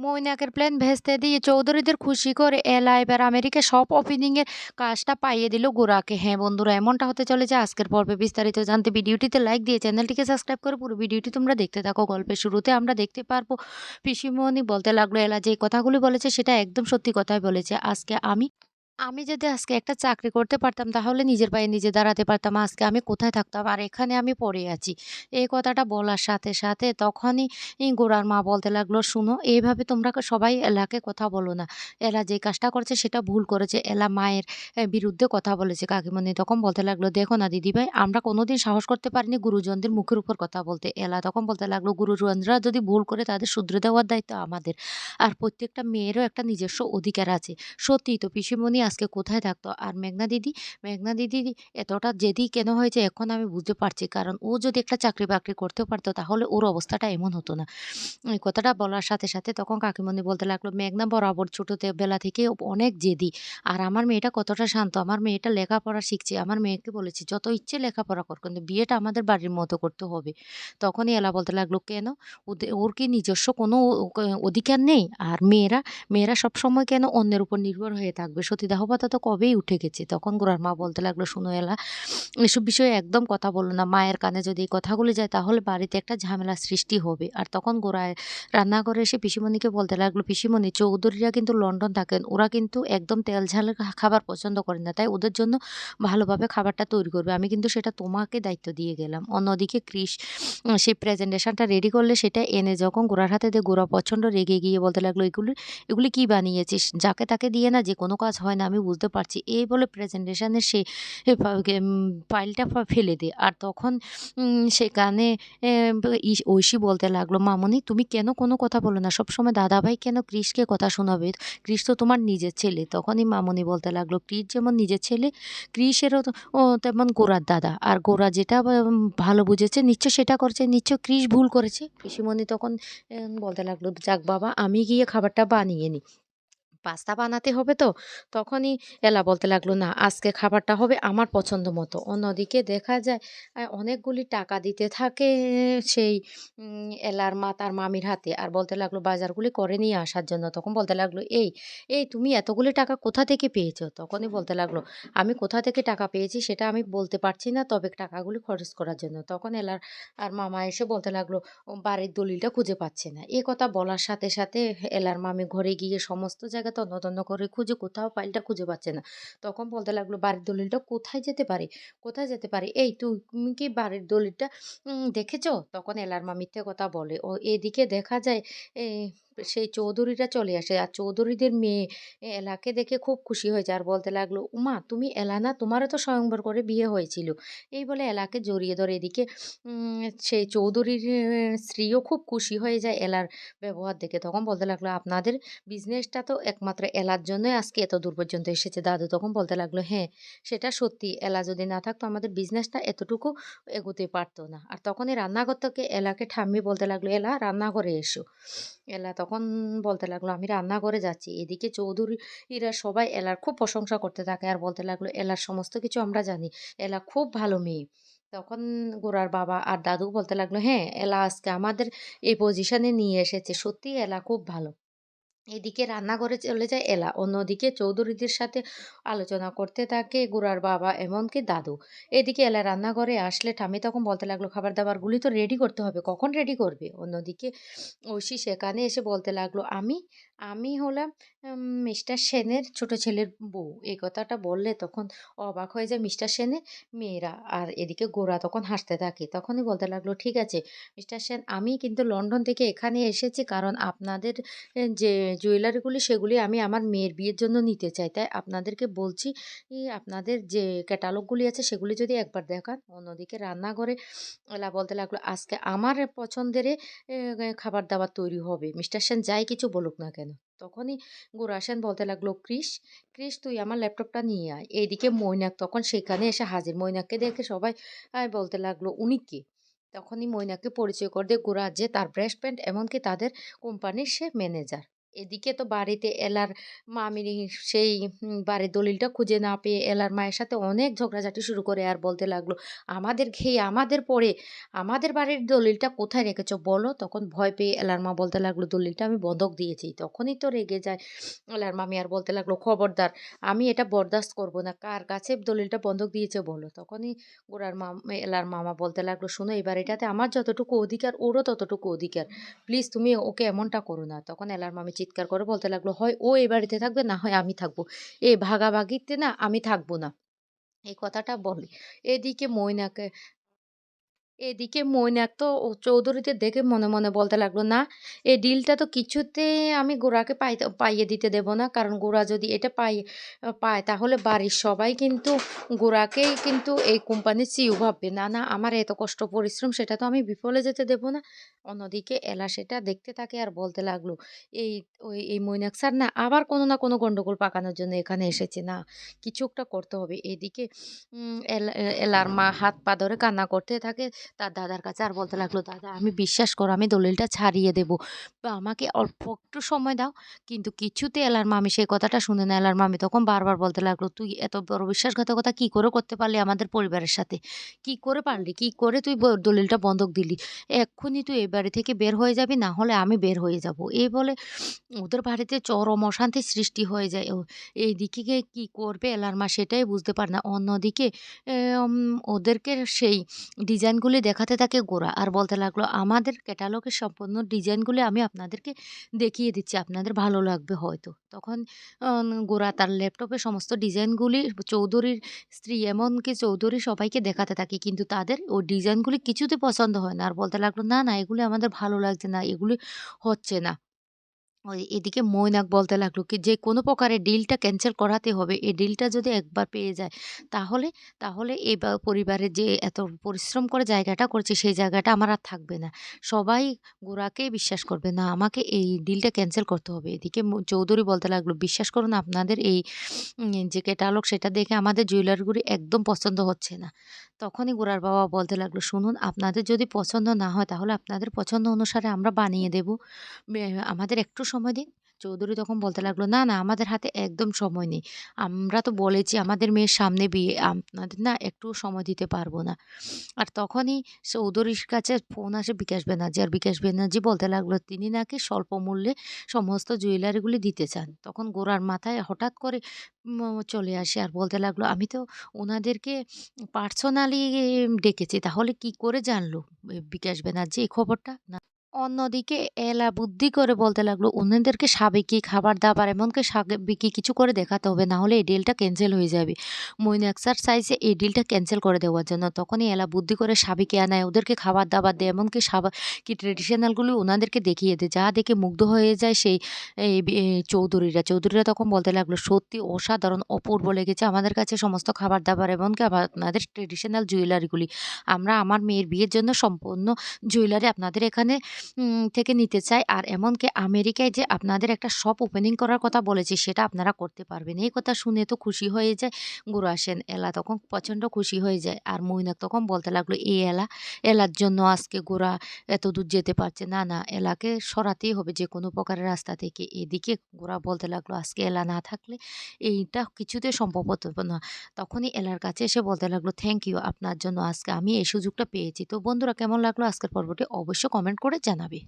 মৈনাকের plane ভেস্তে দিয়ে চৌধুরীদের খুশি করে এলা এবার আমেরিকা সব ওপেনিং এর কাজটা পাইয়ে দিল গোরাকে। হ্যাঁ বন্ধুরা, এমনটা হতে চলেছে আজকের পর্বে। বিস্তারিত জানতে ভিডিওটিতে লাইক দিয়ে চ্যানেলটিকে সাবস্ক্রাইব করে পুরো ভিডিওটি তোমরা দেখতে থাকো। গল্পের শুরুতে আমরা দেখতে পারবো পিসিমণি বলতে লাগলো, এলা যে কথাগুলি বলেছে সেটা একদম সত্যি কথাই বলেছে। আমি যদি আজকে একটা চাকরি করতে পারতাম তাহলে নিজের পায়ে নিজে দাঁড়াতে পারতাম। আজকে আমি কোথায় থাকতাম? আর এখানে আমি পড়ে আছি। এই কথাটা বলার সাথে, সাথে তখনই গোরার মা বলতে লাগলো, "শুনো, এভাবে তোমরা সবাই এলাকে কথা বলো না। এলা যে কাজটা করেছে সেটা ভুল করেছে।" এলা মায়ের বিরুদ্ধে কথা বলেছে। কাকিমুনি তখন বলতে লাগলো, "দেখো না দিদিভাই, আমরা কোনোদিন সাহস করতে পারিনি গুরুজনদের মুখের উপর কথা বলতে।" এলা তখন বলতে লাগলো, "গুরুজনরা যদি ভুল করে তাদের শুধরে দেওয়ার দায়িত্ব আমাদের। আর প্রত্যেকটা মেয়েরও একটা নিজস্ব অধিকার আছে।" সত্যিই তো পিসিমণি আজকে কোথায় থাকতো? আর মেঘনা দিদি এতটা জেদি কেন হয়েছে এখন আমি বুঝতে পারছি। কারণ ও যদি একটা চাকরি-বাকরি করতেও পারতো তাহলে ওর অবস্থাটা এমন হতো না। এই কথাটা বলার সাথে, সাথে তখন কাকিমণি বলতে লাগলো, "মেঘনা বরাবর বেলা থেকে অনেক জেদি। আর আমার মেয়েটা কতটা শান্ত। আমার মেয়েটা লেখাপড়া শিখছে। আমার মেয়েকে বলেছি যত ইচ্ছে লেখাপড়া কর। কিন্তু বিয়েটা আমাদের বাড়ির মতো করতে হবে।" তখনই এলা বলতে লাগলো, "কেন? ওর কি নিজস্ব কোনো অধিকার নেই? আর মেয়েরা সবসময় কেন অন্যের উপর নির্ভর হয়ে থাকবে? সতীদাহ প্রথা তো কবেই উঠে গেছে।" তখন গোরার মা বলতে লাগলো, "শোনো এলা, এসব বিষয়ে একদম কথা বলো না। মায়ের কানে যদি এই কথাগুলি যায় তাহলে বাড়িতে একটা ঝামেলার সৃষ্টি হবে।" আর তখন গোরায় রান্নাঘরে এসে পিসিমণিকে বলতে লাগলো, "পিসিমণি, চৌধুরীরা কিন্তু লন্ডন থাকেন। ওরা কিন্তু একদম তেল ঝালের খাবার পছন্দ করে না। তাই ওদের জন্য ভালোভাবে খাবারটা তৈরি করবে। আমি কিন্তু সেটা তোমাকে দায়িত্ব দিয়ে গেলাম।" অন্যদিকে কৃষ সেই প্রেজেন্টেশনটা রেডি করলে সেটা এনে যখন গোরার হাতে দেয়, গোরা প্রচণ্ড রেগে গিয়ে বলতে লাগলো, "এগুলি কি বানিয়েছিস? যাকে তাকে দিয়ে না যেকোনো কাজ হয় না, আমি বুঝতে পারছি।" এই বলে প্রেজেন্টেশনের সে এ ফা গেম ফাইলটা ফেলে দেয়। আর তখন সেখানে এ ঐশী বলতে লাগলো, "মামুনি, তুমি কেন কোনো কথা বলো না? সবসময় দাদাভাই কেন কৃষকে কথা শোনাবে? কৃষ তো তোমার নিজের ছেলে।" তখনই মামুনি বলতে লাগলো, "কৃষ যেমন নিজের ছেলে, কৃষেরও তো তেমন গোরার দাদা। আর গোরা যেটা ভালো বুঝেছে নিশ্চয় সেটা করছে। নিশ্চয় কৃষ ভুল করেছে।" পিসিমণি তখন বলতে লাগলো, "যাক বাবা, আমি গিয়ে খাবারটা বানিয়ে নিই। পাস্তা বানাতে হবে তো।" তখনই এলা বলতে লাগলো, "না, আজকে খাবারটা হবে আমার পছন্দ মতো।" অন্যদিকে দেখা যায় অনেকগুলি টাকা দিতে থাকে সেই এলার মা তার মামির হাতে। আর বলতে লাগলো বাজারগুলি করে নিয়ে আসার জন্য। তখন বলতে লাগলো, এই তুমি এতগুলি টাকা কোথা থেকে পেয়েছো?" তখনই বলতে লাগলো, "আমি কোথা থেকে টাকা পেয়েছি সেটা আমি বলতে পারছি না, তবে টাকাগুলি খরচ করার জন্য।" তখন এলার আর মামা এসে বলতে লাগলো, বাড়ির দলিলটা খুঁজে পাচ্ছে না। এ কথা বলার সাথে, সাথে এলার মামি ঘরে গিয়ে সমস্ত জায়গা তন্ন তন্ন করে খুঁজে কোথাও ফাইলটা খুঁজে পাচ্ছে না। তখন বলতে লাগলো, "বাড়ির দলিলটা কোথায় যেতে পারে? কোথায় যেতে পারে? এই তুমি কি বাড়ির দলিলটা দেখেছো?" তখন এলার মা মিথ্যে কথা বলে। এদিকে দেখা যায় এ সেই চৌধুরীরা চলে আসে। আর চৌধুরীদের মেয়ে এলাকে দেখে খুব খুশি হয়েছে। আর বলতে লাগলো, "ওমা, তুমি এলা না? তোমারও তো স্বয়ংবর করে বিয়ে হয়েছিল।" এই বলে এলাকে জড়িয়ে ধরে। এদিকে সেই চৌধুরীর স্ত্রীও খুব খুশি হয়ে যায় এলার ব্যবহার দেখে। তখন বলতে লাগলো, "আপনাদের বিজনেসটা তো একমাত্র এলার জন্যই আজকে এত দূর পর্যন্ত এসেছে।" দাদু তখন বলতে লাগলো, "হ্যাঁ, সেটা সত্যি। এলা যদি না থাকতো আমাদের বিজনেসটা এতটুকু এগোতে পারত না।" আর তখনই রান্নাঘর থেকে এলাকে ঠাম্মি বলতে লাগলো, "এলা, রান্নাঘরে এসো।" এলা তখন বলতে লাগলো, "আমি রান্নাঘরে যাচ্ছি।" এদিকে চৌধুরীরা সবাই এলার খুব প্রশংসা করতে থাকে আর বলতে লাগলো, "এলার সমস্ত কিছু আমরা জানি। এলা খুব ভালো মেয়ে।" তখন গোরার বাবা আর দাদু বলতে লাগলো, "হ্যাঁ, এলা আজকে আমাদের এই পজিশনে নিয়ে এসেছে। সত্যিই এলা খুব ভালো।" এদিকে রান্নাঘরে চলে যায় এলা। অন্যদিকে চৌধুরীদের সাথে আলোচনা করতে থাকে গোরার বাবা এমনকি দাদু। এদিকে এলা রান্নাঘরে আসলে ঠাম্মি তখন বলতে লাগলো, "খাবার-দাবারগুলি তো রেডি করতে হবে। কখন রেডি করবে?" অন্যদিকে ঐশী সেখানে এসে বলতে লাগলো, আমি হলাম মিস্টার সেনের ছোট ছেলের বউ।" এই কথাটা বললে তখন অবাক হয়ে যায় মিস্টার সেনের মেয়েরা। আর এদিকে গোরা তখন হাসতে থাকে। তখনই বলতে লাগলো, "ঠিক আছে মিস্টার সেন, আমি কিন্তু লন্ডন থেকে এখানে এসেছি কারণ আপনাদের যে জুয়েলারিগুলি সেগুলি আমি আমার মেয়ের বিয়ের জন্য নিতে চাই। তাই আপনাদেরকে বলছি, আপনাদের যে ক্যাটালগুলি আছে সেগুলি যদি একবার দেখান।" অন্যদিকে রান্নাঘরে এলা বলতে লাগলো, "আজকে আমার পছন্দের খাবার-দাবার তৈরি হবে। মিস্টার সেন যাই কিছু বলুক না কেন।" তখনই গোরা সেন বলতে লাগলো, "কৃষ, তুই আমার ল্যাপটপটা নিয়ে আয়।" এইদিকে মৈনাক তখন সেখানে এসে হাজির। মৈনাককে দেখে সবাই বলতে লাগলো, "উনি কে?" তখনই মৈনাককে পরিচয় করে দিয়ে গোরা যে তার বেস্ট ফ্রেন্ড, এমনকি তাদের কোম্পানির সে ম্যানেজার। এদিকে তো বাড়িতে এলার মামির সেই বাড়ির দলিলটা খুঁজে না পেয়ে এলার মায়ের সাথে অনেক ঝগড়াঝাটি শুরু করে আর বলতে লাগলো, "আমাদের খেয়ে আমাদের পরে আমাদের বাড়ির দলিলটা কোথায় রেখেছো বলো?" তখন ভয় পেয়ে এলার মা বলতে লাগলো, "দলিলটা আমি বন্ধক দিয়েছি।" তখনই তো রেগে যায় এলার মামি আর বলতে লাগলো, "খবরদার! আমি এটা বরদাস্ত করব না। কার কাছে দলিলটা বন্ধক দিয়েছে বলো?" তখনই এলার মামা বলতে লাগলো, "শোনো এই বাড়িটাতে আমার যতটুকু অধিকার ওরও ততটুকু অধিকার। প্লিজ তুমি ওকে এমনটা করো না।" তখন এলার মামি চিৎকার করে বলতে লাগলো, "হয় ও এ বাড়িতে থাকবে না হয় আমি থাকবো। এ ভাগাভাগিতে না আমি থাকবো না।" এই কথাটা বলে। এদিকে মইনাকে এদিকে মৈনাক তো চৌধুরীদের দেখে মনে মনে বলতে লাগলো, "না, এই ডিলটা তো কিছুতেই আমি গোরাকে পাইয়ে দিতে দেব না। কারণ গোরা যদি এটা পায় তাহলে বাড়ির সবাই কিন্তু গোরাকেই কিন্তু এই কোম্পানির সিইও ভাববে। না, না আমার এত কষ্ট পরিশ্রম সেটা তো আমি বিফলে যেতে দেব না।" অন্যদিকে এলা সেটা দেখতে থাকে আর বলতে লাগলো, "এই এই মৈনাক স্যার না আবার কোনো না কোনো গন্ডগোল পাকানোর জন্য এখানে এসেছে। না, কিছু একটা করতে হবে।" এদিকে এলার মা হাত পা ধরে কান্না করতে থাকে তার দাদার কাছে আর বলতে লাগলো, "দাদা আমি বিশ্বাস করো আমি দলিলটা ছাড়িয়ে দেব। বা আমাকে অল্প একটু সময় দাও।" কিন্তু কিছুতে এলার মামি সেই কথাটা শুনে না। এলার মামি তখন বারবার বলতে লাগলো, "তুই এত বড় বিশ্বাসঘাতকতা কি করে করতে পারলি আমাদের পরিবারের সাথে? কি করে পারলি? কি করে তুই দলিলটা বন্ধক দিলি? এক্ষুনি তুই এই বাড়ি থেকে বের হয়ে যাবি, না হলে আমি বের হয়ে যাব।" এই বলে ওদের বাড়িতে চরম অশান্তির সৃষ্টি হয়ে যায়। এইদিকে গিয়ে কি করবে এলার মা সেটাই বুঝতে পারে না। অন্যদিকে এম ওদেরকে সেই ডিজাইনগুলি দেখাতে থাকে গোরা। আর বলতে লাগলো, "আমাদের ক্যাটালগের সম্পূর্ণ ডিজাইনগুলি আমি আপনাদেরকে দেখিয়ে দিচ্ছি। আপনাদের ভালো লাগবে হয়তো।" তখন গোরা তার ল্যাপটপে সমস্ত ডিজাইনগুলি চৌধুরীর স্ত্রী এমনকি চৌধুরী সবাইকে দেখাতে থাকে। কিন্তু তাদের ওই ডিজাইনগুলি কিছুতে পছন্দ হয় না। আর বলতে লাগলো, "না, না এগুলি আমাদের ভালো লাগছে না। এগুলি হচ্ছে না।" এদিকে মৈনাক বলতে লাগলো কি যে কোনো প্রকারে ডিলটা ক্যানসেল করাতে হবে। এই ডিলটা যদি একবার পেয়ে যায় তাহলে তাহলে এই পরিবারের যে এত পরিশ্রম করে জায়গাটা করছে সেই জায়গাটা আমার আর থাকবে না। সবাই গোরাকেই বিশ্বাস করবে। না আমাকে এই ডিলটা ক্যানসেল করতে হবে। এদিকে চৌধুরী বলতে লাগলো, "বিশ্বাস করুন আপনাদের এই যে ক্যাটালগ সেটা দেখে আমাদের জুয়েলারিগুলি একদম পছন্দ হচ্ছে না।" তখনই গোরার বাবা বলতে লাগলো, "শুনুন আপনাদের যদি পছন্দ না হয় তাহলে আপনাদের পছন্দ অনুসারে আমরা বানিয়ে দেব। বে আমাদের একটু সময় দিন।" চৌধুরী তখন বলতে লাগলো, "না, না আমাদের হাতে একদম সময় নেই। আমরা তো বলেছি আমাদের মেয়ের সামনে বিয়ে। আপনাদের না একটুও সময় দিতে পারব না।" আর তখনই চৌধুরীর কাছে ফোন আসে বিকাশ ব্যানার্জি। আর বিকাশ ব্যানার্জি বলতে লাগলো তিনি নাকি স্বল্প মূল্যে সমস্ত জুয়েলারিগুলি দিতে চান। তখন গোরার মাথায় হঠাৎ করে ম চলে আসে আর বলতে লাগলো, "আমি তো উনাদেরকে পার্সোনালি ডেকেছি। তাহলে কি করে জানলো বিকাশ ব্যানার্জি এই খবরটা?" অন্যদিকে এলা বুদ্ধি করে বলতে লাগলো, "উনাদেরকে সাবেকি খাবার-দাবার এমনকি সাবেকি কিছু করে দেখাতে হবে। না হলে এই ডিলটা ক্যানসেল হয়ে যাবে।" মইন এক্সারসাইজে এই ডিলটা ক্যানসেল করে দেওয়ার জন্য। তখনই এলা বুদ্ধি করে সাবিকে আনায়, ওদেরকে খাবার-দাবার দেয়। এমনকি কি ট্র্যাডিশনাল গুলো উনাদেরকে দেখিয়ে দেয়। যা দেখে মুগ্ধ হয়ে যায় সেই এই চৌধুরীরা। চৌধুরীরা তখন বলতে লাগলো, "সত্যি অসাধারণ অপূর্ব লেগেছে আমাদের কাছে সমস্ত খাবার-দাবার এমনকি আপনাদের ট্র্যাডিশনাল জুয়েলারিগুলি। আমরা আমার মেয়ের বিয়ের জন্য সম্পূর্ণ জুয়েলারি আপনাদের এখানে থেকে নিতে চাই। আর এমনকি আমেরিকায় যে আপনাদের একটা শপ ওপেনিং করার কথা বলেছি সেটা আপনারা করতে পারবেন।" এই কথা শুনে তো খুশি হয়ে যায় গোরা সেন। এলা তখন প্রচণ্ড খুশি হয়ে যায়। আর মৈনাক তখন বলতে লাগলো, "এই এলার জন্য আজকে গোরা এতদূর যেতে পারছে। না, না এলাকে সরাতেই হবে যেকোনো প্রকারের রাস্তা থেকে।" এদিকে গোরা বলতে লাগলো, "আজকে এলা না থাকলে এইটা কিছুতেই সম্ভব হতো না।" তখনই এলার কাছে এসে বলতে লাগলো, "থ্যাংক ইউ আপনার জন্য আজকে আমি এই সুযোগটা পেয়েছি।" তো বন্ধুরা কেমন লাগলো আজকের পর্বটি অবশ্যই কমেন্ট করে জানাবে।